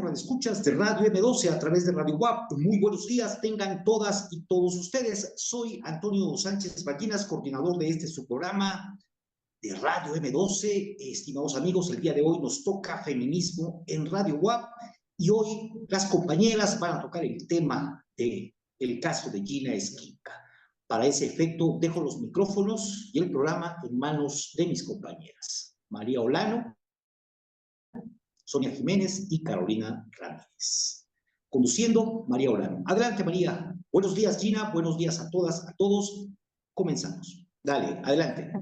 radioescuchas de Radio M12 a través de Radio WAP. Muy buenos días, tengan todas y todos ustedes. Soy Antonio Sánchez Ballinas, coordinador de este su programa de Radio M12. Estimados amigos, el día de hoy nos toca feminismo en Radio WAP y hoy las compañeras van a tocar el tema del caso de Gina Esquinca. Para ese efecto, dejo los micrófonos y el programa en manos de mis compañeras. María Olano, Sonia Jiménez y Carolina Ramírez. Conduciendo, María Olano. Adelante, María. Buenos días, Gina. Buenos días a todas, a todos. Comenzamos. Dale, adelante.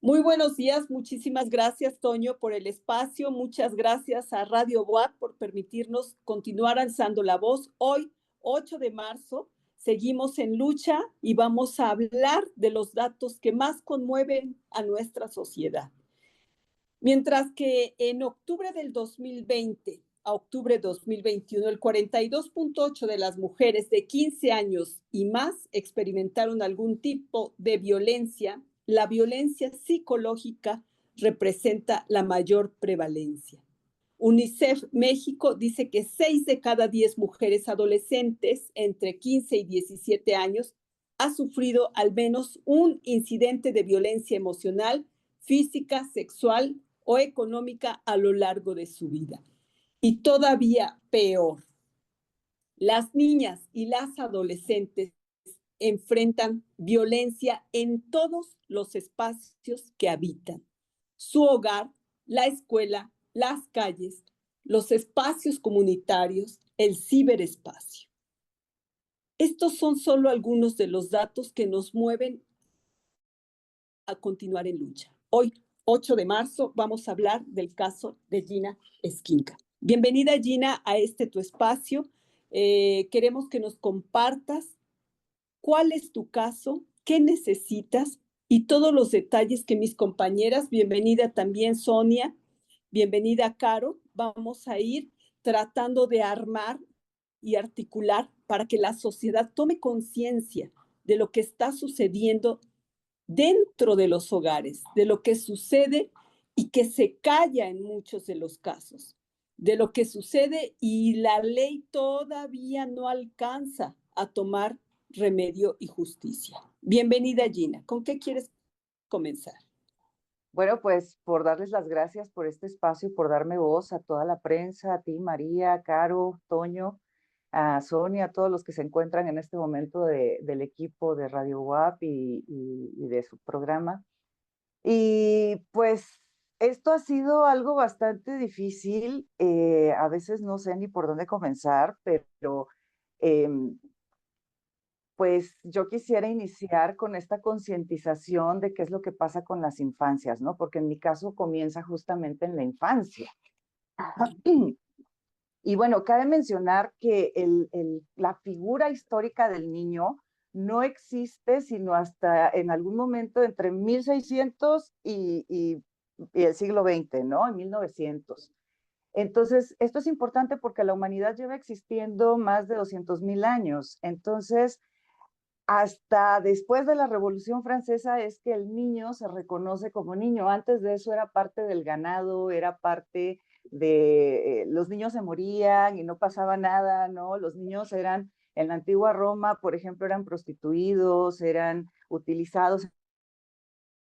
Muy buenos días. Muchísimas gracias, Toño, por el espacio. Muchas gracias a Radio WAP por permitirnos continuar alzando la voz. Hoy, 8 de marzo, seguimos en lucha y vamos a hablar de los datos que más conmueven a nuestra sociedad. Mientras que en octubre del 2020 a octubre de 2021, el 42.8% de las mujeres de 15 años y más experimentaron algún tipo de violencia, la violencia psicológica representa la mayor prevalencia. UNICEF México dice que 6 de cada 10 mujeres adolescentes entre 15 y 17 años ha sufrido al menos un incidente de violencia emocional, física, sexual o económica a lo largo de su vida. Y todavía peor, las niñas y las adolescentes enfrentan violencia en todos los espacios que habitan. Su hogar, la escuela, las calles, los espacios comunitarios, el ciberespacio. Estos son solo algunos de los datos que nos mueven a continuar en lucha. Hoy, 8 de marzo, vamos a hablar del caso de Gina Esquinca. Bienvenida, Gina, a tu espacio. Queremos que nos compartas cuál es tu caso, qué necesitas y todos los detalles que mis compañeras, bienvenida también Sonia, bienvenida Caro, vamos a ir tratando de armar y articular para que la sociedad tome conciencia de lo que está sucediendo dentro de los hogares, de lo que sucede y que se calla en muchos de los casos, de lo que sucede y la ley todavía no alcanza a tomar remedio y justicia. Bienvenida, Gina. ¿Con qué quieres comenzar? Bueno, pues por darles las gracias por este espacio, por darme voz a toda la prensa, a ti, María, Caro, Toño, a Sonia, a todos los que se encuentran en este momento del equipo de Radio WAP y de su programa. Y pues esto ha sido algo bastante difícil, a veces no sé ni por dónde comenzar, pero pues yo quisiera iniciar con esta concientización de qué es lo que pasa con las infancias, ¿no? Porque en mi caso comienza justamente en la infancia. Y bueno, cabe mencionar que la figura histórica del niño no existe sino hasta en algún momento entre 1600 y el siglo XX, ¿no? En 1900. Entonces, esto es importante porque la humanidad lleva existiendo más de 200,000 años. Entonces, hasta después de la Revolución Francesa es que el niño se reconoce como niño. Antes de eso era parte del ganado, era parte de los niños se morían y no pasaba nada, ¿no? Los niños eran, en la antigua Roma, por ejemplo, eran prostituidos, eran utilizados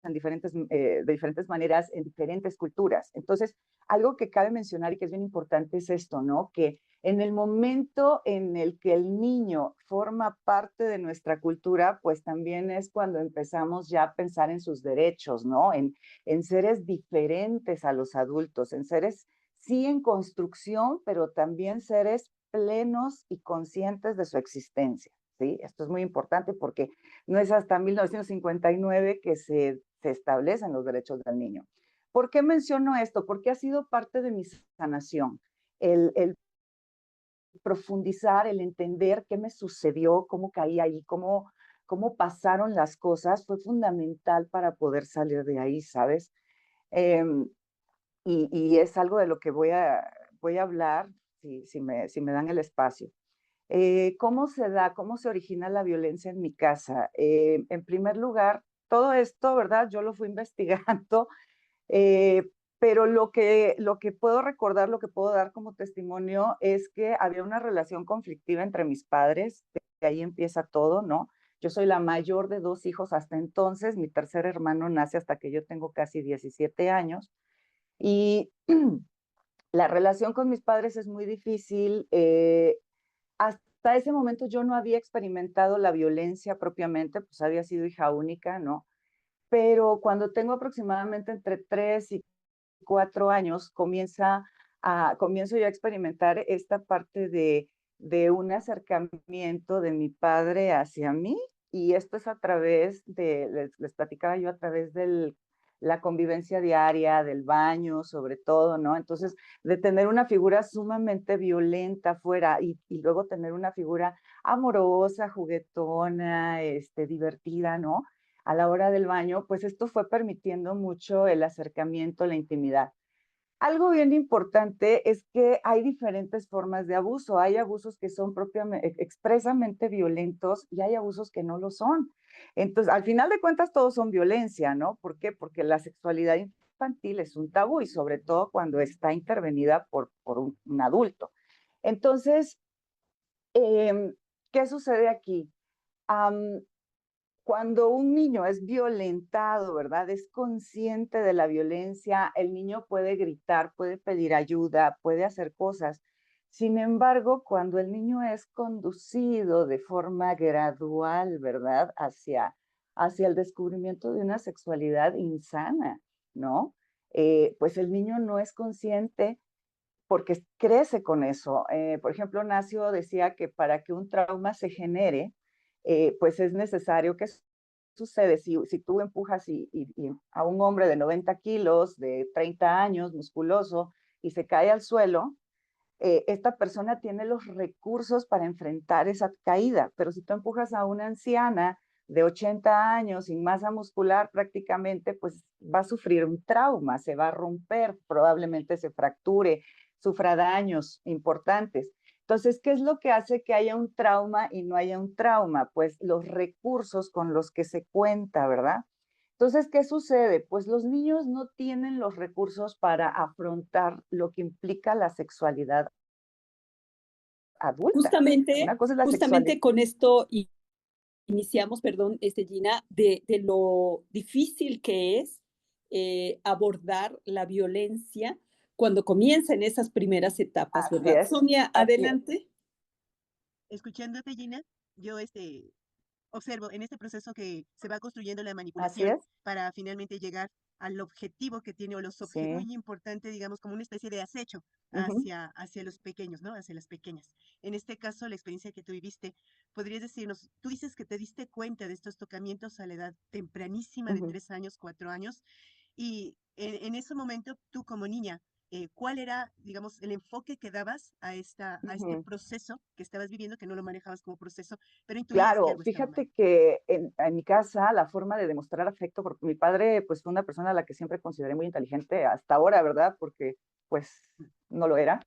de diferentes maneras en diferentes culturas. Entonces, algo que cabe mencionar y que es bien importante es esto, ¿no? Que en el momento en el que el niño forma parte de nuestra cultura, pues también es cuando empezamos ya a pensar en sus derechos, ¿no? En seres diferentes a los adultos, en seres sí en construcción, pero también seres plenos y conscientes de su existencia, ¿sí? Esto es muy importante porque no es hasta 1959 que se establecen los derechos del niño. ¿Por qué menciono esto? Porque ha sido parte de mi sanación. El profundizar, el entender qué me sucedió, cómo caí ahí, cómo pasaron las cosas, fue fundamental para poder salir de ahí, ¿sabes? Y es algo de lo que voy a hablar si me dan el espacio. ¿Cómo se da, cómo se origina la violencia en mi casa? En primer lugar, todo esto, ¿verdad? Yo lo fui investigando Pero lo que puedo recordar, lo que puedo dar como testimonio es que había una relación conflictiva entre mis padres, de ahí empieza todo, ¿no? Yo soy la mayor de 2 hijos hasta entonces, mi tercer hermano nace hasta que yo tengo casi 17 años, y la relación con mis padres es muy difícil. Hasta ese momento yo no había experimentado la violencia propiamente, pues había sido hija única, ¿no? Pero cuando tengo aproximadamente entre 3 y 4 años, comienzo yo a experimentar esta parte de un acercamiento de mi padre hacia mí, y esto es a través les platicaba yo, a través de la convivencia diaria, del baño, sobre todo, ¿no? Entonces, de tener una figura sumamente violenta fuera y luego tener una figura amorosa, juguetona, divertida, ¿no? A la hora del baño, pues esto fue permitiendo mucho el acercamiento, la intimidad. Algo bien importante es que hay diferentes formas de abuso. Hay abusos que son propiamente, expresamente violentos, y hay abusos que no lo son. Entonces, al final de cuentas, todos son violencia, ¿no? ¿Por qué? Porque la sexualidad infantil es un tabú, y sobre todo cuando está intervenida por un adulto. Entonces, ¿qué sucede aquí? Um, Cuando un niño es violentado, ¿verdad? Es consciente de la violencia, el niño puede gritar, puede pedir ayuda, puede hacer cosas. Sin embargo, cuando el niño es conducido de forma gradual, ¿verdad? Hacia el descubrimiento de una sexualidad insana, ¿no? Pues el niño no es consciente porque crece con eso. Por ejemplo, Nacio decía que para que un trauma se genere, pues es necesario que sucede si tú empujas y a un hombre de 90 kilos, de 30 años, musculoso, y se cae al suelo, esta persona tiene los recursos para enfrentar esa caída, pero si tú empujas a una anciana de 80 años sin masa muscular prácticamente, pues va a sufrir un trauma, se va a romper, probablemente se fracture, sufra daños importantes. Entonces, ¿qué es lo que hace que haya un trauma y no haya un trauma? Pues los recursos con los que se cuenta, ¿verdad? Entonces, ¿qué sucede? Pues los niños no tienen los recursos para afrontar lo que implica la sexualidad adulta. Justamente, Una cosa es la sexualidad. justamente con esto iniciamos, perdón, Gina, de lo difícil que es abordar la violencia cuando comienza en esas primeras etapas, Así ¿verdad? es, Sonia, así es, adelante. Escuchándote, Gina, yo observo en este proceso que se va construyendo la así manipulación es. para finalmente llegar al objetivo que tiene o los objetivos Sí. muy importante, digamos, como una especie de acecho Ujú, hacia los pequeños, ¿no? Hacia las pequeñas. En este caso, la experiencia que tú viviste, podrías decirnos, tú dices que te diste cuenta de estos tocamientos a la edad tempranísima de ujú, 3 años, 4 años, y en ese momento, tú como niña, ¿cuál era, digamos, el enfoque que dabas a este ujú. proceso que estabas viviendo, que no lo manejabas como proceso, pero intuías que Claro, algo estaba mal? fíjate que en mi casa la forma de demostrar afecto, porque mi padre pues fue una persona a la que siempre consideré muy inteligente hasta ahora, ¿verdad? Porque pues no lo era.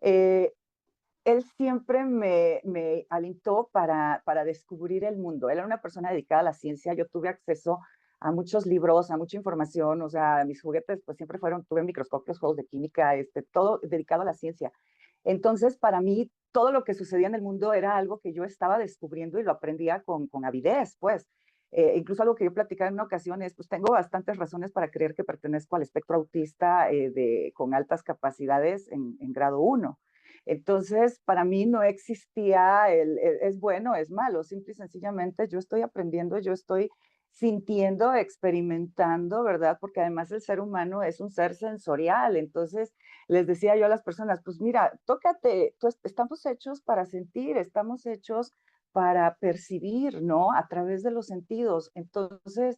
Eh, Él siempre me alentó para descubrir el mundo. Él era una persona dedicada a la ciencia. Yo tuve acceso a muchos libros, a mucha información. O sea, mis juguetes pues siempre tuve microscopios, juegos de química, todo dedicado a la ciencia. Entonces, para mí, todo lo que sucedía en el mundo era algo que yo estaba descubriendo y lo aprendía con avidez, pues. Incluso algo que yo platicaba en una ocasión es, pues tengo bastantes razones para creer que pertenezco al espectro autista con altas capacidades en grado 1. Entonces, para mí no existía es bueno, es malo, simple y sencillamente yo estoy aprendiendo, yo estoy sintiendo, experimentando, ¿verdad? Porque además el ser humano es un ser sensorial. Entonces, les decía yo a las personas, pues mira, tócate, estamos hechos para sentir, estamos hechos para percibir, ¿no? A través de los sentidos. Entonces,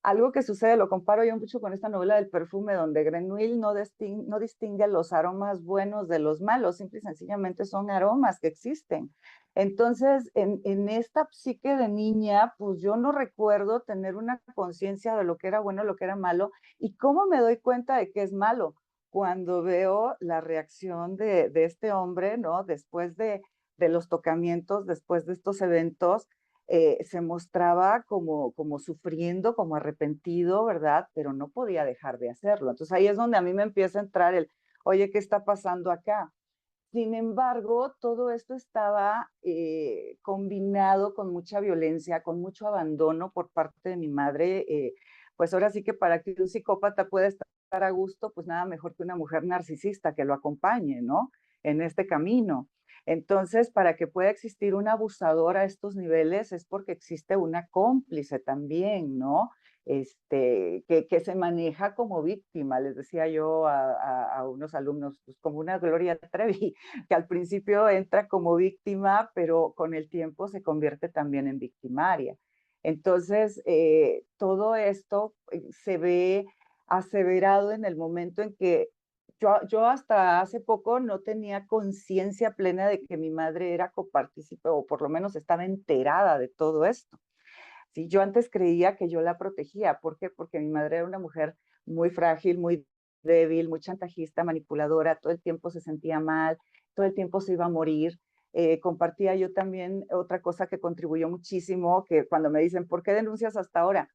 algo que sucede, lo comparo yo mucho con esta novela del perfume, donde Grenouille no distingue los aromas buenos de los malos, simple y sencillamente son aromas que existen. Entonces, en esta psique de niña, pues yo no recuerdo tener una conciencia de lo que era bueno, lo que era malo, y cómo me doy cuenta de que es malo cuando veo la reacción de este hombre, ¿no? Después de los tocamientos, después de estos eventos, se mostraba como sufriendo, como arrepentido, ¿verdad? Pero no podía dejar de hacerlo. Entonces ahí es donde a mí me empieza a entrar oye, ¿qué está pasando acá? Sin embargo, todo esto estaba combinado con mucha violencia, con mucho abandono por parte de mi madre. Pues ahora sí que para que un psicópata pueda estar a gusto, pues nada mejor que una mujer narcisista que lo acompañe, ¿no? En este camino. Entonces, para que pueda existir un abusador a estos niveles es porque existe una cómplice también, ¿no? Que se maneja como víctima. Les decía yo a unos alumnos, pues como una Gloria Trevi, que al principio entra como víctima, pero con el tiempo se convierte también en victimaria. Entonces, todo esto se ve aseverado en el momento en que yo hasta hace poco no tenía conciencia plena de que mi madre era copartícipe o por lo menos estaba enterada de todo esto. Sí, yo antes creía que yo la protegía. ¿Por qué? Porque mi madre era una mujer muy frágil, muy débil, muy chantajista, manipuladora, todo el tiempo se sentía mal, todo el tiempo se iba a morir. Compartía yo también otra cosa que contribuyó muchísimo, que cuando me dicen, ¿por qué denuncias hasta ahora?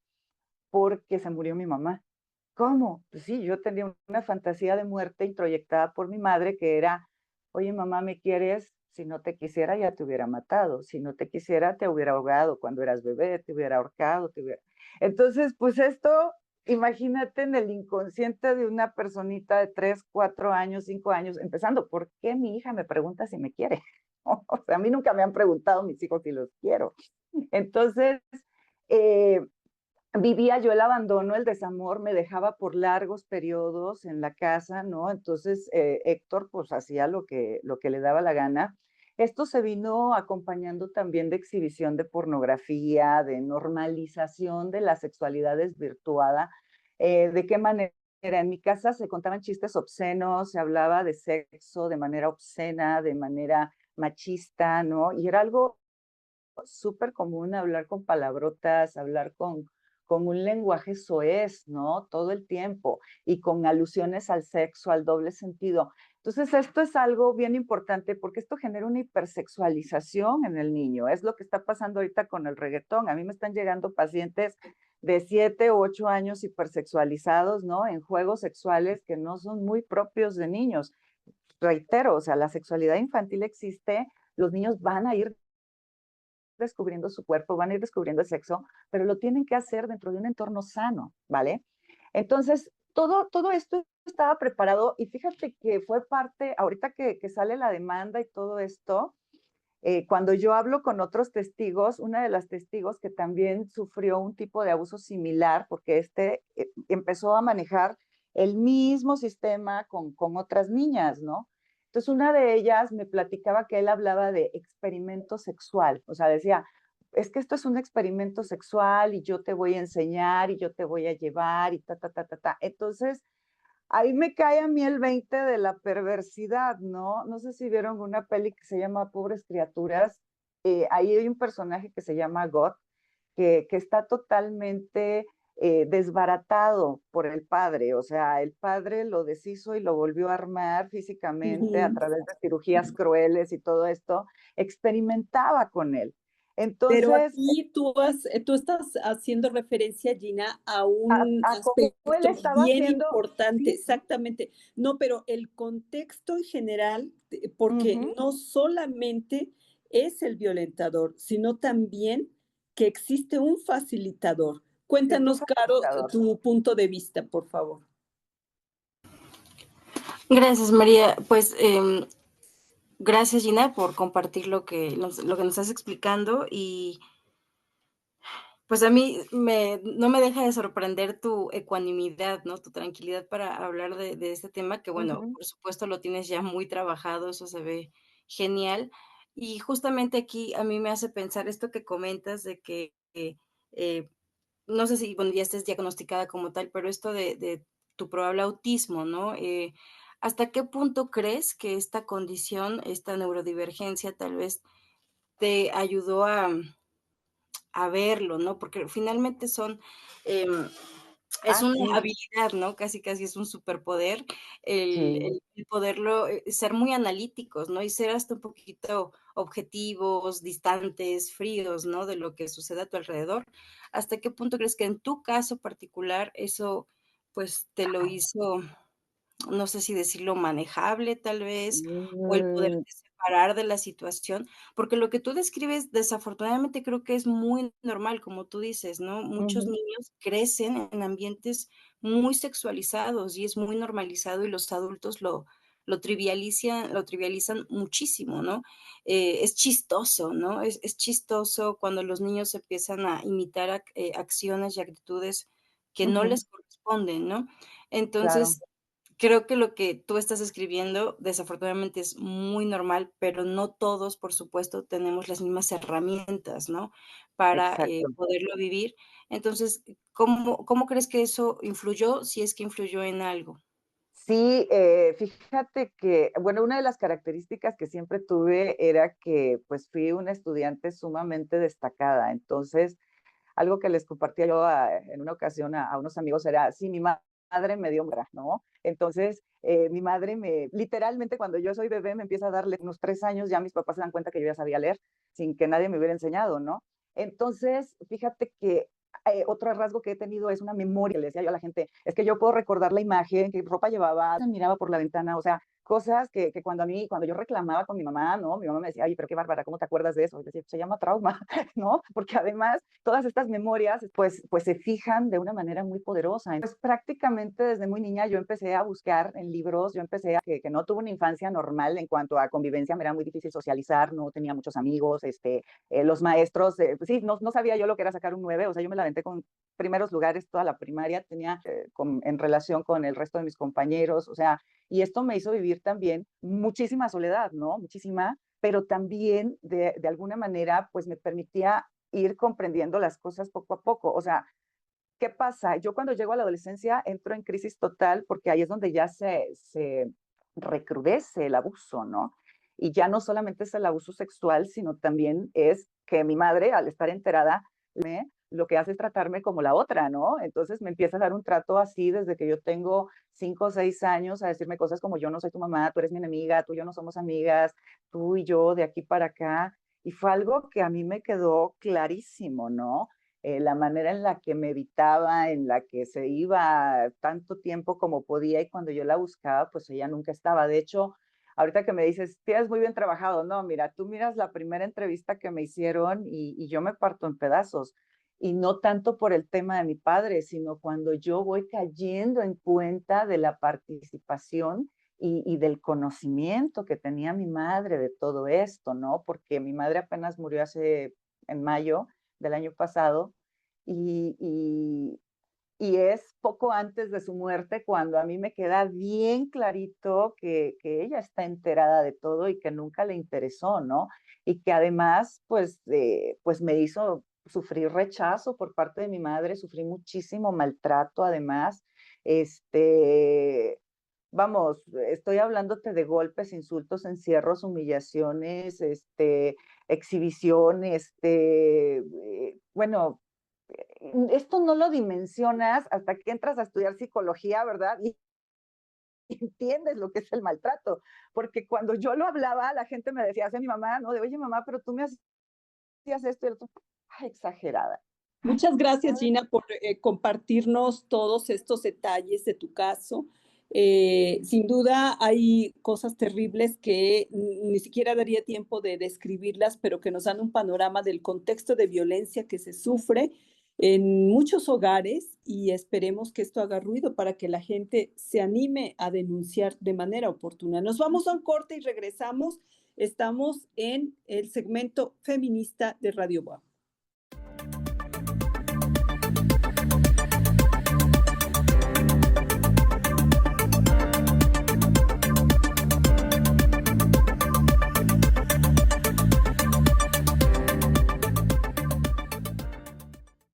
Porque se murió mi mamá. ¿Cómo? Pues sí, yo tenía una fantasía de muerte introyectada por mi madre que era, oye mamá, ¿me quieres? Si no te quisiera ya te hubiera matado, si no te quisiera te hubiera ahogado cuando eras bebé, te hubiera ahorcado, te hubiera... Entonces, pues esto, imagínate en el inconsciente de una personita de 3, 4 años, 5 años, empezando, ¿por qué mi hija me pregunta si me quiere? O sea, a mí nunca me han preguntado mis hijos si los quiero. Entonces, eh, vivía yo el abandono, el desamor, me dejaba por largos periodos en la casa, ¿no? Entonces, Héctor pues hacía lo que le daba la gana. Esto se vino acompañando también de exhibición de pornografía, de normalización de la sexualidad desvirtuada. ¿De qué manera? En mi casa se contaban chistes obscenos, se hablaba de sexo de manera obscena, de manera machista, ¿no? Y era algo súper común hablar con palabrotas, hablar con un lenguaje soez, ¿no? Todo el tiempo y con alusiones al sexo, al doble sentido. Entonces, esto es algo bien importante porque esto genera una hipersexualización en el niño. Es lo que está pasando ahorita con el reggaetón. A mí me están llegando pacientes de 7 u 8 años hipersexualizados, ¿no? En juegos sexuales que no son muy propios de niños. Reitero, o sea, la sexualidad infantil existe, los niños van a ir descubriendo su cuerpo, van a ir descubriendo el sexo, pero lo tienen que hacer dentro de un entorno sano, ¿vale? Entonces, todo esto estaba preparado y fíjate que fue parte, ahorita que sale la demanda y todo esto, cuando yo hablo con otros testigos, una de las testigos que también sufrió un tipo de abuso similar, porque empezó a manejar el mismo sistema con otras niñas, ¿no? Entonces, una de ellas me platicaba que él hablaba de experimento sexual, o sea, decía, es que esto es un experimento sexual y yo te voy a enseñar y yo te voy a llevar y ta, ta, ta, ta, ta. Entonces, ahí me cae a mí el 20 de la perversidad, ¿no? No sé si vieron una peli que se llama Pobres Criaturas. Ahí hay un personaje que se llama God, que está totalmente desbaratado por el padre. O sea, el padre lo deshizo y lo volvió a armar físicamente a Ujú. través de cirugías crueles y todo esto. Experimentaba con él. Pero Entonces, aquí tú estás haciendo referencia, Gina, a un a cómo él aspecto estaba bien haciendo, importante, sí, exactamente. No, pero el contexto en general, porque ujú, no solamente es el violentador, sino también que existe un facilitador. es un Cuéntanos, Caro, facilitador. tu punto de vista, por favor. Gracias, María. Pues gracias, Gina, por compartir lo que nos estás explicando y pues a mí no me deja de sorprender tu ecuanimidad, ¿no? Tu tranquilidad para hablar de este tema que, bueno, Ujú. por supuesto lo tienes ya muy trabajado, eso se ve genial. Y justamente aquí a mí me hace pensar esto que comentas de que, eh, no sé si, bueno, ya estés diagnosticada como tal, pero esto de tu probable autismo, ¿no? ¿Hasta qué punto crees que esta condición, esta neurodivergencia tal vez te ayudó a verlo, ¿no? Porque finalmente son Es una Sí, habilidad, ¿no? Casi, casi es un superpoder el sí. el poderlo, ser muy analíticos, ¿no? Y ser hasta un poquito objetivos, distantes, fríos, ¿no? De lo que sucede a tu alrededor. ¿Hasta qué punto crees que en tu caso particular eso, pues, te lo hizo, no sé si decirlo, manejable tal vez, o el poderte Mm, separar de la situación? Porque lo que tú describes, desafortunadamente, creo que es muy normal, como tú dices, ¿no? Muchos ujú, niños crecen en ambientes muy sexualizados y es muy normalizado y los adultos lo trivializan muchísimo, ¿no? Es chistoso, ¿no? Es chistoso cuando los niños empiezan a imitar acciones y actitudes que no ujú, les corresponden, ¿no? claro, Entonces, creo que lo que tú estás escribiendo, desafortunadamente, es muy normal, pero no todos, por supuesto, tenemos las mismas herramientas, ¿no? Para, exacto. poderlo vivir. Entonces, ¿cómo crees que eso influyó, si es que influyó en algo? Sí, fíjate que, bueno, una de las características que siempre tuve era que, pues, fui una estudiante sumamente destacada. Entonces, algo que les compartía yo en una ocasión a unos amigos era, sí, mi madre me dio mora, ¿no? Entonces, mi madre literalmente cuando yo soy bebé me empieza a darle unos 3 años, ya mis papás se dan cuenta que yo ya sabía leer sin que nadie me hubiera enseñado, ¿no? Entonces, fíjate que otro rasgo que he tenido es una memoria. Le decía yo a la gente, es que yo puedo recordar la imagen, qué ropa llevaba, miraba por la ventana, o sea, cosas que cuando yo reclamaba con mi mamá, ¿no? Mi mamá me decía, ay, pero qué bárbara, ¿cómo te acuerdas de eso? Y decía, se llama trauma, ¿no? Porque además todas estas memorias pues se fijan de una manera muy poderosa. Entonces prácticamente desde muy niña yo empecé a buscar en libros, yo empecé a que no tuve una infancia normal en cuanto a convivencia, me era muy difícil socializar, no tenía muchos amigos, los maestros, pues sí, no sabía yo lo que era sacar un 9, o sea, yo me la aventé con primeros lugares toda la primaria, tenía en relación con el resto de mis compañeros, o sea, y esto me hizo vivir también muchísima soledad, ¿no? Muchísima, pero también de alguna manera, pues me permitía ir comprendiendo las cosas poco a poco. O sea, ¿qué pasa? Yo cuando llego a la adolescencia entro en crisis total porque ahí es donde ya se recrudece el abuso, ¿no? Y ya no solamente es el abuso sexual, sino también es que mi madre, al estar enterada, lo que hace es tratarme como la otra, ¿no? Entonces me empieza a dar un trato así desde que yo tengo 5 o 6 años, a decirme cosas como yo no soy tu mamá, tú eres mi enemiga, tú y yo no somos amigas, tú y yo de aquí para acá. Y fue algo que a mí me quedó clarísimo, ¿no? La manera en la que me evitaba, en la que se iba tanto tiempo como podía y cuando yo la buscaba, pues ella nunca estaba. De hecho, ahorita que me dices, tienes muy bien trabajado, no, mira, tú miras la primera entrevista que me hicieron y yo me parto en pedazos. Y no tanto por el tema de mi padre, sino cuando yo voy cayendo en cuenta de la participación y del conocimiento que tenía mi madre de todo esto, ¿no? Porque mi madre apenas murió en mayo del año pasado y, y, y es poco antes de su muerte cuando a mí me queda bien clarito que ella está enterada de todo y que nunca le interesó, ¿no? Y que además, pues me hizo sufrir rechazo por parte de mi madre, sufrí muchísimo maltrato además, este, vamos, estoy hablándote de golpes, insultos, encierros, humillaciones, exhibición, bueno, esto no lo dimensionas hasta que entras a estudiar psicología, ¿verdad? Y entiendes lo que es el maltrato, porque cuando yo lo hablaba, la gente me decía, hace mi mamá, ¿no? De, oye, mamá, pero tú me hacías esto y el otro. Ay, exagerada. Muchas gracias, Gina, por compartirnos todos estos detalles de tu caso. Sin duda hay cosas terribles que ni siquiera daría tiempo de describirlas, pero que nos dan un panorama del contexto de violencia que se sufre en muchos hogares y esperemos que esto haga ruido para que la gente se anime a denunciar de manera oportuna. Nos vamos a un corte y regresamos. Estamos en el segmento feminista de Radio Boa.